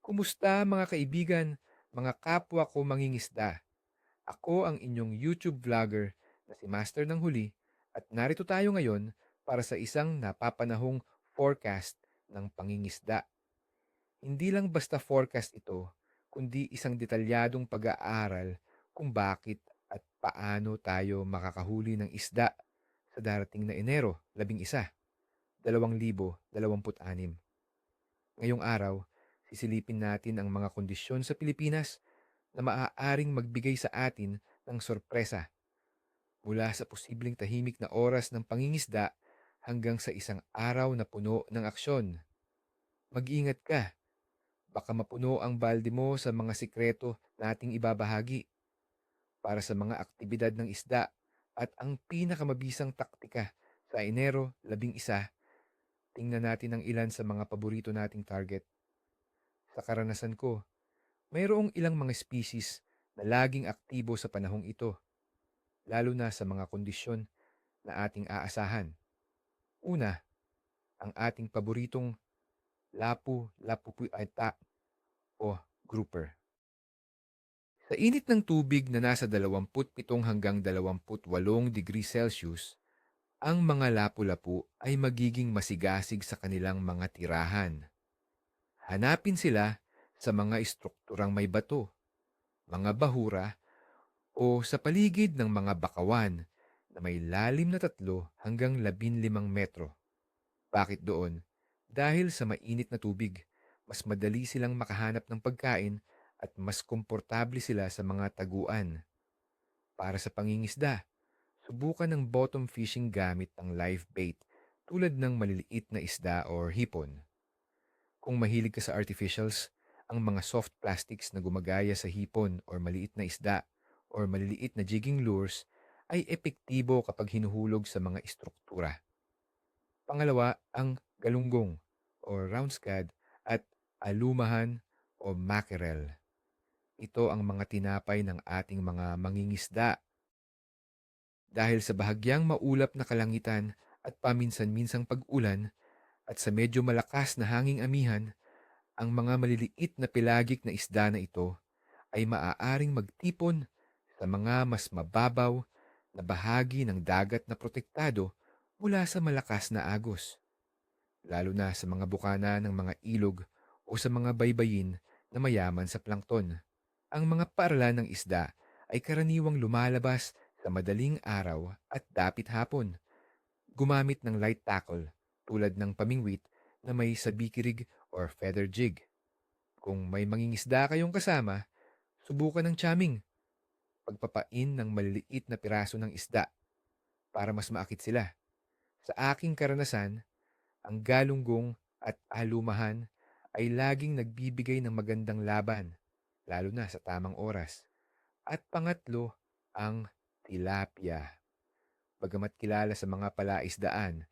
Kumusta mga kaibigan, mga kapwa ko mangingisda? Ako ang inyong YouTube vlogger na si Master ng Huli at narito tayo ngayon para sa isang napapanahong forecast ng pangingisda. Hindi lang basta forecast ito, kundi isang detalyadong pag-aaral kung bakit at paano tayo makakahuli ng isda sa darating na Enero 11, 2026. Ngayong araw, sisilipin natin ang mga kondisyon sa Pilipinas na maaaring magbigay sa atin ng sorpresa mula sa posibleng tahimik na oras ng pangingisda hanggang sa isang araw na puno ng aksyon. Mag-ingat ka, baka mapuno ang balde mo sa mga sikreto nating ibabahagi para sa mga aktibidad ng isda at ang pinakamabisang taktika sa Enero 11. Tingnan natin ang ilan sa mga paborito nating target. Sa karanasan ko, mayroong ilang mga species na laging aktibo sa panahong ito, lalo na sa mga kondisyon na ating aasahan. Una, ang ating paboritong lapu-lapu-ata o grouper. Sa init ng tubig na nasa 27 hanggang 28 degrees Celsius, ang mga lapu-lapu ay magiging masigasig sa kanilang mga tirahan. Hanapin sila sa mga estrukturang may bato, mga bahura o sa paligid ng mga bakawan na may lalim na 3 hanggang 15 metro. Bakit doon? Dahil sa mainit na tubig, mas madali silang makahanap ng pagkain at mas komportable sila sa mga taguan. Para sa pangingisda, subukan ng bottom fishing gamit ang live bait tulad ng maliliit na isda or hipon. Kung mahilig ka sa artificials, ang mga soft plastics na gumagaya sa hipon or maliit na isda or maliliit na jigging lures ay epektibo kapag hinuhulog sa mga istruktura. Pangalawa, ang galunggong or round scad at alumahan o mackerel. Ito ang mga tinapay ng ating mga mangingisda. Dahil sa bahagyang maulap na kalangitan at paminsan-minsang pag-ulan at sa medyo malakas na hanging amihan, ang mga maliliit na pelagik na isda na ito ay maaaring magtipon sa mga mas mababaw na bahagi ng dagat na protektado mula sa malakas na agos, lalo na sa mga bukana ng mga ilog o sa mga baybayin na mayaman sa plankton. Ang mga paaralan ng isda ay karaniwang lumalabas sa madaling araw at dapit hapon, gumamit ng light tackle tulad ng pamingwit na may sabikirig or feather jig. Kung may mangingisda kayong kasama, subukan ng chaming, pagpapain ng maliliit na piraso ng isda para mas maakit sila. Sa aking karanasan, ang galunggong at alumahan ay laging nagbibigay ng magandang laban, lalo na sa tamang oras. At pangatlo, ang tilapia. Bagamat kilala sa mga palaisdaan,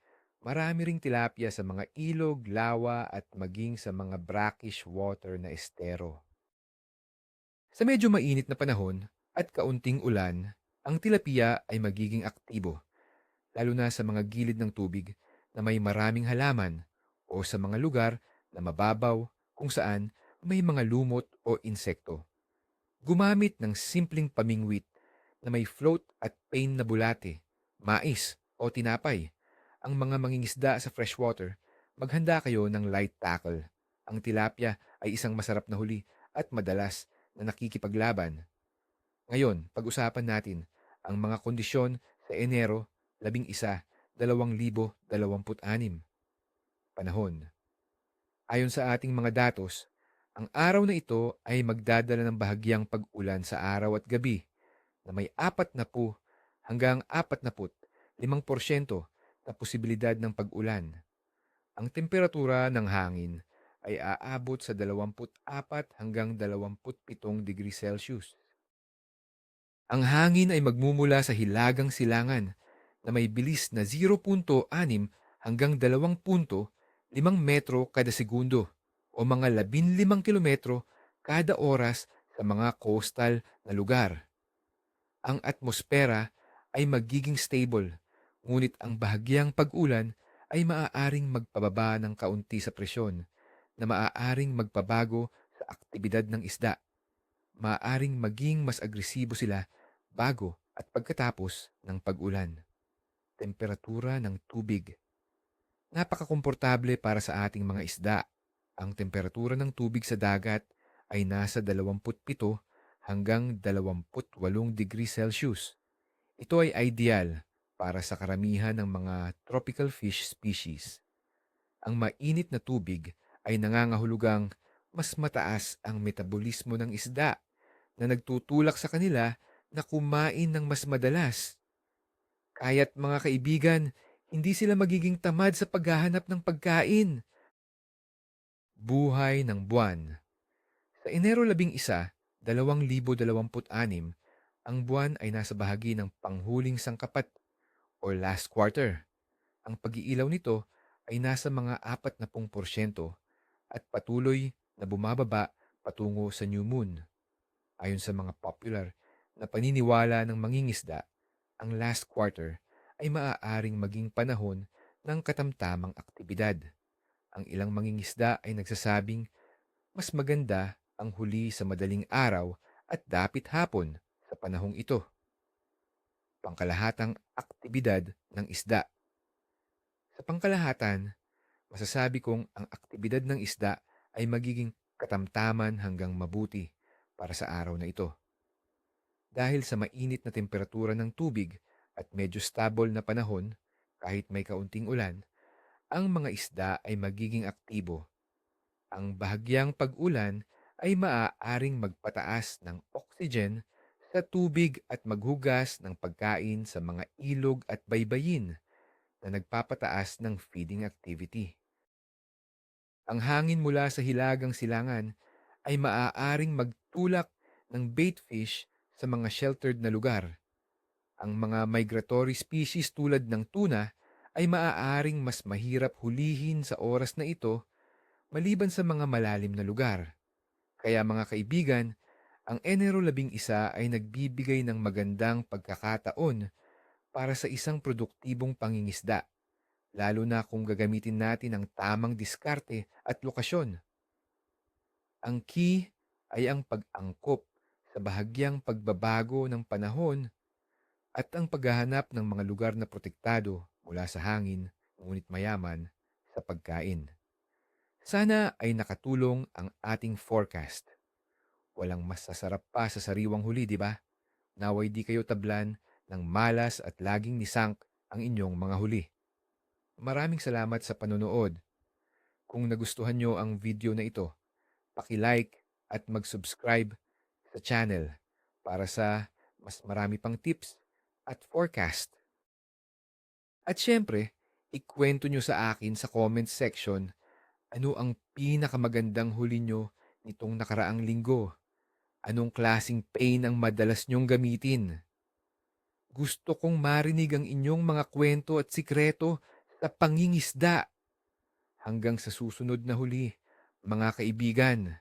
marami ring tilapia sa mga ilog, lawa at maging sa mga brackish water na estero. Sa medyo mainit na panahon at kaunting ulan, ang tilapia ay magiging aktibo, lalo na sa mga gilid ng tubig na may maraming halaman o sa mga lugar na mababaw kung saan may mga lumot o insekto. Gumamit ng simpleng pamingwit na may float at pain na bulate, mais o tinapay. Ang mga mangingisda sa freshwater, maghanda kayo ng light tackle. Ang tilapia ay isang masarap na huli at madalas na nakikipaglaban. Ngayon, pag-usapan natin ang mga kondisyon sa Enero 11, 2026. Panahon. Ayon sa ating mga datos, ang araw na ito ay magdadala ng bahagyang pag-ulan sa araw at gabi na may 40 hanggang 45% na posibilidad ng pag-ulan. Ang temperatura ng hangin ay aabot sa 24 hanggang 27 degrees Celsius. Ang hangin ay magmumula sa hilagang silangan na may bilis na 0.6 hanggang 2.5 metro kada segundo o mga 15 kilometro kada oras sa mga coastal na lugar. Ang atmosfera ay magiging stable, ngunit ang bahagyang pag-ulan ay maaaring magpababa ng kaunti sa presyon na maaaring magpabago sa aktibidad ng isda. Maaaring maging mas agresibo sila bago at pagkatapos ng pag-ulan. Temperatura ng tubig. Napakakomportable para sa ating mga isda. Ang temperatura ng tubig sa dagat ay nasa 27 hanggang 28 degrees Celsius. Ito ay ideal para sa karamihan ng mga tropical fish species. Ang mainit na tubig ay nangangahulugang mas mataas ang metabolismo ng isda na nagtutulak sa kanila na kumain ng mas madalas. Kaya't mga kaibigan, hindi sila magiging tamad sa paghahanap ng pagkain. Buhay ng buwan. Sa Enero 11, 2026, ang buwan ay nasa bahagi ng panghuling sangkapat or last quarter. Ang pag-iilaw nito ay nasa mga 40% at patuloy na bumababa patungo sa new moon. Ayon sa mga popular na paniniwala ng mangingisda, ang last quarter ay maaaring maging panahon ng katamtamang aktibidad. Ang ilang mangingisda ay nagsasabing mas maganda ang huli sa madaling araw at dapit hapon sa panahong ito. Pangkalahatang aktibidad ng isda. Sa pangkalahatan, masasabi kong ang aktibidad ng isda ay magiging katamtaman hanggang mabuti para sa araw na ito. Dahil sa mainit na temperatura ng tubig at medyo stable na panahon, kahit may kaunting ulan, ang mga isda ay magiging aktibo. Ang bahagyang pag-ulan ay maaaring magpataas ng oxygen sa tubig at maghugas ng pagkain sa mga ilog at baybayin na nagpapataas ng feeding activity. Ang hangin mula sa hilagang silangan ay maaaring magtulak ng bait fish sa mga sheltered na lugar. Ang mga migratory species tulad ng tuna ay maaaring mas mahirap hulihin sa oras na ito maliban sa mga malalim na lugar. Kaya mga kaibigan, ang Enero 11 ay nagbibigay ng magandang pagkakataon para sa isang produktibong pangingisda, lalo na kung gagamitin natin ang tamang diskarte at lokasyon. Ang key ay ang pag-angkop sa bahagyang pagbabago ng panahon at ang paghahanap ng mga lugar na protektado mula sa hangin ngunit mayaman sa pagkain. Sana ay nakatulong ang ating forecast. Walang mas sasarap pa sa sariwang huli, di ba? Naway di kayo tablan ng malas at laging nisank ang inyong mga huli. Maraming salamat sa panonood. Kung nagustuhan nyo ang video na ito, paki-like at mag-subscribe sa channel para sa mas marami pang tips at forecast. At syempre, ikwento nyo sa akin sa comment section ano ang pinakamagandang huli nyo nitong nakaraang linggo. Anong klasing pain ang madalas nyong gamitin? Gusto kong marinig ang inyong mga kwento at sikreto sa pangingisda. Hanggang sa susunod na huli, mga kaibigan.